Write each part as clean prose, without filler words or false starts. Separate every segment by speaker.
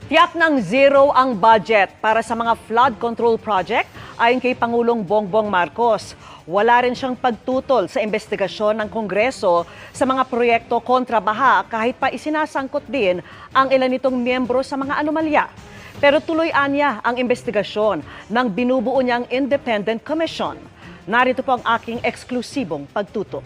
Speaker 1: Tiyak ng zero ang budget para sa mga flood control project ayon kay Pangulong Bongbong Marcos. Wala rin siyang pagtutol sa investigasyon ng Kongreso sa mga proyekto kontra baha kahit pa isinasangkot din ang ilan nitong miyembro sa mga anomalya. Pero tuloy anya ang investigasyon ng binubuo niyang Independent Commission. Narito po ang aking eksklusibong pagtutok.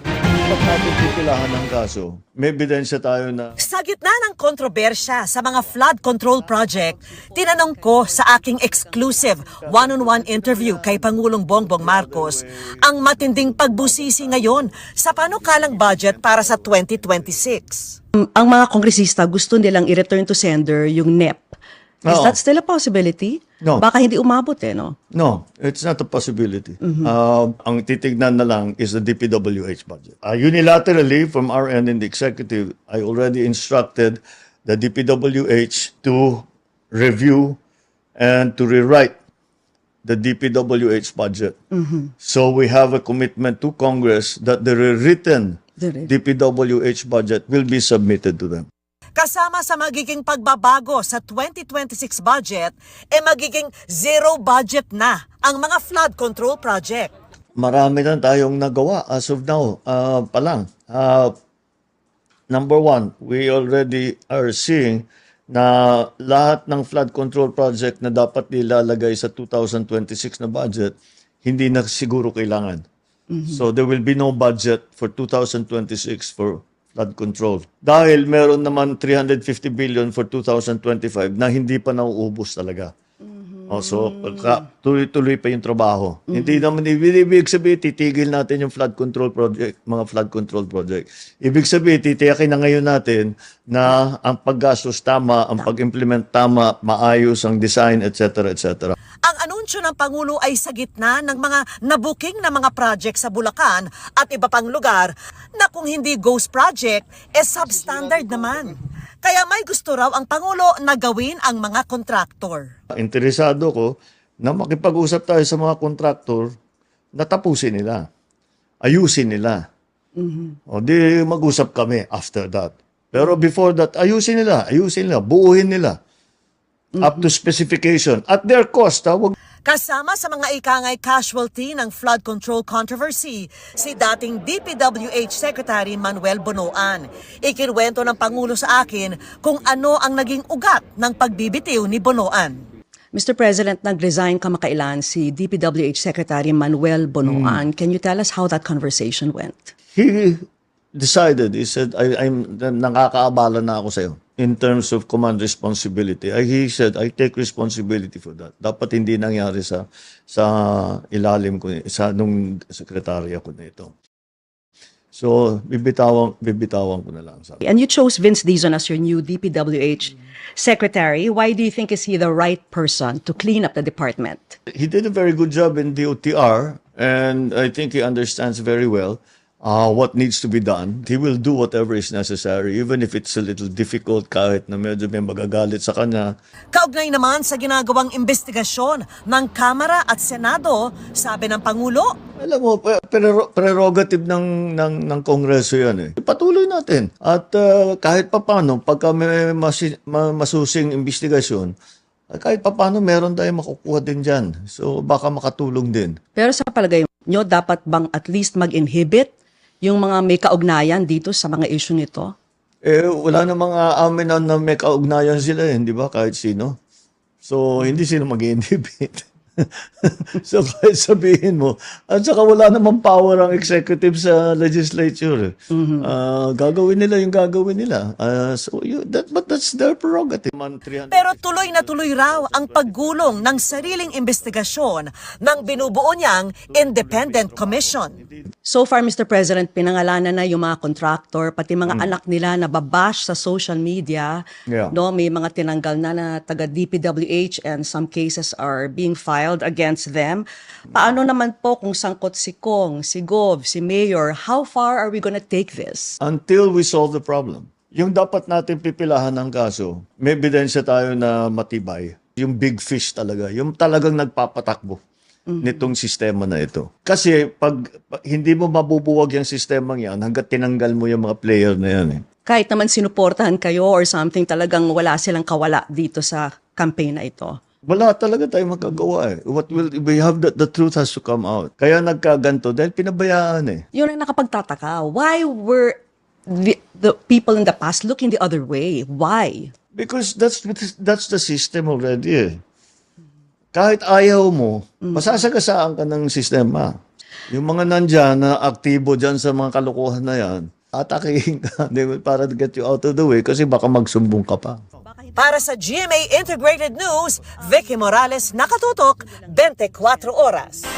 Speaker 2: Pag natin pipilahan ng kaso, may ebidensya tayo na
Speaker 3: Sa gitna ng kontrobersya sa mga flood control project, tinanong ko sa aking exclusive one-on-one interview kay Pangulong Bongbong Marcos ang matinding pagbusisi ngayon sa panukalang budget para sa 2026.
Speaker 4: Ang mga kongresista gusto nilang i-return to sender yung NEP. Is
Speaker 2: Oo.
Speaker 4: that still a possibility?
Speaker 2: No.
Speaker 4: Baka hindi umabot no?
Speaker 2: no, it's not a possibility. Ang titignan na lang is the DPWH budget. Unilaterally, from our end in the executive, I already instructed the DPWH to review and to rewrite the DPWH budget. So we have a commitment to Congress that the rewritten DPWH budget will be submitted to them.
Speaker 3: Kasama sa magiging pagbabago sa 2026 budget, magiging zero budget na ang mga flood control project.
Speaker 2: Marami na tayong nagawa as of now pa lang. Number one, we already are seeing na lahat ng flood control project na dapat nilalagay sa 2026 na budget, hindi na siguro kailangan. So there will be no budget for 2026 for flood control. Dahil meron naman 350 billion for 2025 na hindi pa nauubos talaga. So, tuloy-tuloy pa yung trabaho. Hindi naman ibig sabihin, titigil natin yung flood control project, mga flood control project. Ibig sabihin, titiyakin na ngayon natin na ang paggastos tama, ang pag-implement tama, maayos ang design, etc., etc.
Speaker 3: Ang anunsyo ng Pangulo ay sa gitna ng mga nabuking na mga project sa Bulacan at iba pang lugar na kung hindi ghost project, substandard naman. Kaya may gusto raw ang Pangulo na gawin ang mga kontraktor.
Speaker 2: Interesado ko na makipag-usap tayo sa mga kontraktor na tapusin nila. Ayusin nila. O di mag-usap kami after that. Pero before that, ayusin nila, buuhin nila. Up to specification. At their cost, wag
Speaker 3: Kasama sa mga ikangay casualty ng flood control controversy, si dating DPWH Secretary Manuel Bonoan. Ikinuwento ng Pangulo sa akin kung ano ang naging ugat ng pagbibitiw ni Bonoan.
Speaker 4: Mr. President, nag-resign kamakailan si DPWH Secretary Manuel Bonoan. Can you tell us how that conversation went?
Speaker 2: he decided, he said, I'm nakakaabala na ako sa'yo in terms of command responsibility. He said, I take responsibility for that. Dapat hindi nangyari sa ilalim ko, sa nung sekretarya ko na ito. So, bibitawan ko na lang. Sabi.
Speaker 4: And you chose Vince Dizon as your new DPWH Secretary. Why do you think is he the right person to clean up the department?
Speaker 2: He did a very good job in DOTR, and I think he understands very well what needs to be done. He will do whatever is necessary, even if it's a little difficult, kahit na medyo may magagalit sa kanya.
Speaker 3: Kaugnay naman sa ginagawang investigasyon ng Kamara at Senado, sabi ng Pangulo,
Speaker 2: Alam mo, prerogative ng Kongreso yan eh. Patuloy natin. At kahit papano, pagka may masusing investigasyon, kahit papano meron tayong makukuha din dyan. So baka makatulong din.
Speaker 4: Pero sa palagay nyo, dapat bang at least mag-inhibit yung mga may kaugnayan dito sa mga issue nito?
Speaker 2: Wala na mga amin na may kaugnayan sila eh, di ba? Kahit sino. So hindi sila mag-inhibit. So kahit sabihin mo, at saka wala namang power ang executive sa legislature. Gagawin nila yung gagawin nila. But that's their prerogative.
Speaker 3: pero tuloy na tuloy raw ang paggulong ng sariling investigasyon ng binubuo niyang Independent Commission.
Speaker 4: So far, Mr. President, pinangalanan na yung mga contractor, pati mga anak nila na babash sa social media.
Speaker 2: Yeah.
Speaker 4: No, may mga tinanggal na taga DPWH and some cases are being filed against them. Paano naman po kung sangkot si Kong, si Gov, si Mayor? How far are we gonna take this?
Speaker 2: Until we solve the problem. Yung dapat natin pipilahan ng kaso, may ebidensya tayo na matibay. Yung big fish talaga, yung talagang nagpapatakbo. nitong sistema na ito. Kasi pag hindi mo mabubuwag yung sistemang yan hanggat tinanggal mo yung mga player na yan.
Speaker 4: Kahit naman sinuportahan kayo or something, talagang wala silang kawala dito sa campaign na ito.
Speaker 2: Wala talaga tayong magagawa. We have the truth has to come out. Kaya nagkaganto dahil pinabayaan.
Speaker 4: Yun ang nakapagtataka. Why were the people in the past looking the other way? Why?
Speaker 2: Because that's the system already. Kahit ayaw mo, masasagasaan ka ng sistema. Yung mga nandyan na aktibo dyan sa mga kalokohan na yan, atakihin ka para to get you out of the way kasi baka magsumbong ka pa.
Speaker 3: Para sa GMA Integrated News, Vicky Morales, Nakatutok, 24 Oras.